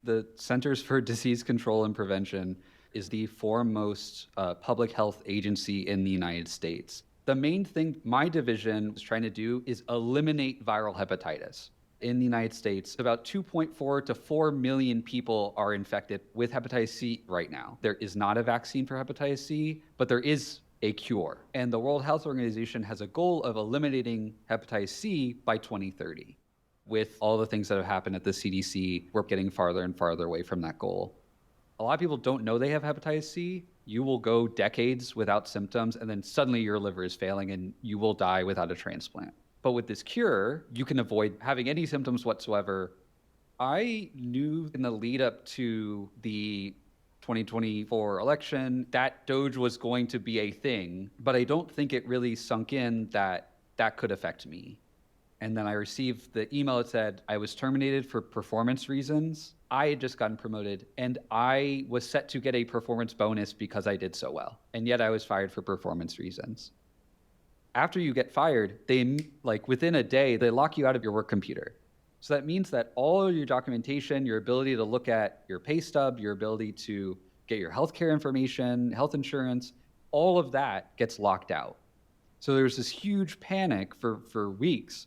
The Centers for Disease Control and Prevention is the foremost public health agency in the United States. The main thing my division was trying to do is eliminate viral hepatitis. In the United States, about 2.4 to 4 million people are infected with hepatitis C right now. There is not a vaccine for hepatitis C, but there is a cure. And the World Health Organization has a goal of eliminating hepatitis C by 2030. With all the things that have happened at the CDC, we're getting farther and farther away from that goal. A lot of people don't know they have hepatitis C. You will go decades without symptoms, and then suddenly your liver is failing and you will die without a transplant. But with this cure, you can avoid having any symptoms whatsoever. I knew in the lead up to the 2024 election that DOGE was going to be a thing, but I don't think it really sunk in that that could affect me. And then I received the email that said I was terminated for performance reasons. I had just gotten promoted and I was set to get a performance bonus because I did so well. And yet I was fired for performance reasons. After you get fired, within a day, they lock you out of your work computer. So that means that all of your documentation, your ability to look at your pay stub, your ability to get your healthcare information, health insurance, all of that gets locked out. So there's this huge panic for weeks.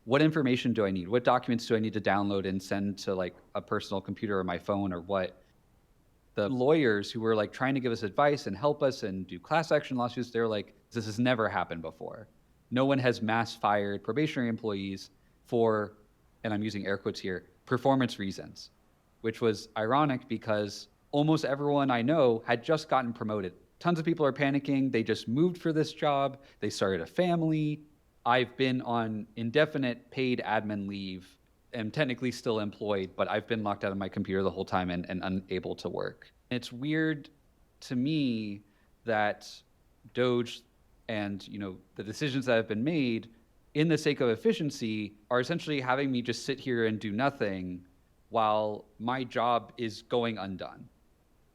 What information do I need? What documents do I need to download and send to a personal computer or my phone or what? The lawyers who were trying to give us advice and help us and do class action lawsuits, they're like, this has never happened before. No one has mass fired probationary employees for, and I'm using air quotes here, performance reasons, which was ironic because almost everyone I know had just gotten promoted. Tons of people are panicking. They just moved for this job. They started a family. I've been on indefinite paid admin leave. I'm technically still employed, but I've been locked out of my computer the whole time and unable to work. It's weird to me that DOGE and the decisions that have been made in the sake of efficiency are essentially having me just sit here and do nothing while my job is going undone.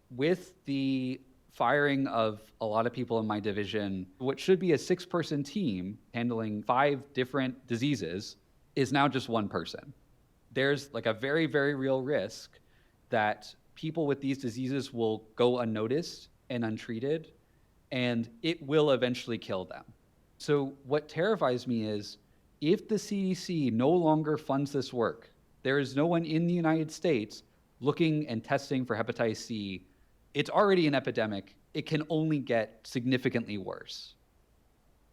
With the firing of a lot of people in my division, what should be a 6-person team handling 5 different diseases is now just 1 person. There's a very, very real risk that people with these diseases will go unnoticed and untreated, and it will eventually kill them. So what terrifies me is if the CDC no longer funds this work, there is no one in the United States looking and testing for hepatitis C. It's already an epidemic. It can only get significantly worse.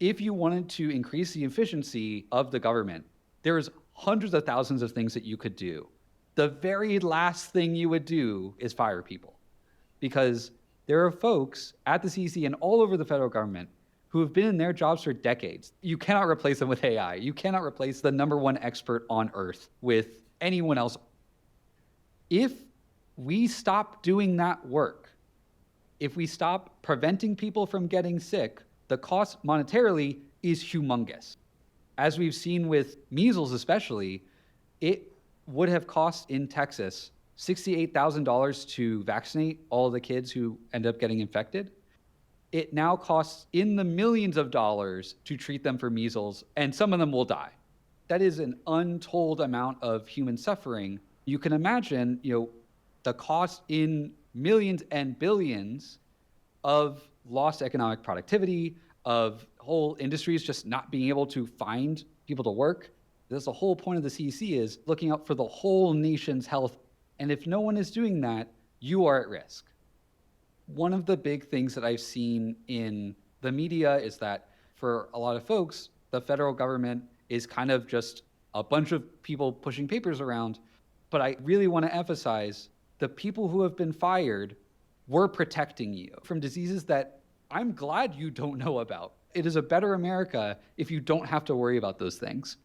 If you wanted to increase the efficiency of the government, there's hundreds of thousands of things that you could do. The very last thing you would do is fire people, because there are folks at the CDC and all over the federal government who have been in their jobs for decades. You cannot replace them with AI. You cannot replace the #1 expert on earth with anyone else. If we stop doing that work, if we stop preventing people from getting sick, the cost monetarily is humongous. As we've seen with measles especially, it would have cost in Texas $68,000 to vaccinate all the kids who end up getting infected. It now costs in the millions of dollars to treat them for measles, and some of them will die. That is an untold amount of human suffering. You can imagine, the cost in millions and billions of lost economic productivity, of whole industries just not being able to find people to work. That's the whole point of the CDC, is looking out for the whole nation's health. And if no one is doing that, you are at risk. One of the big things that I've seen in the media is that for a lot of folks, the federal government is kind of just a bunch of people pushing papers around. But I really want to emphasize the people who have been fired were protecting you from diseases that I'm glad you don't know about. It is a better America if you don't have to worry about those things.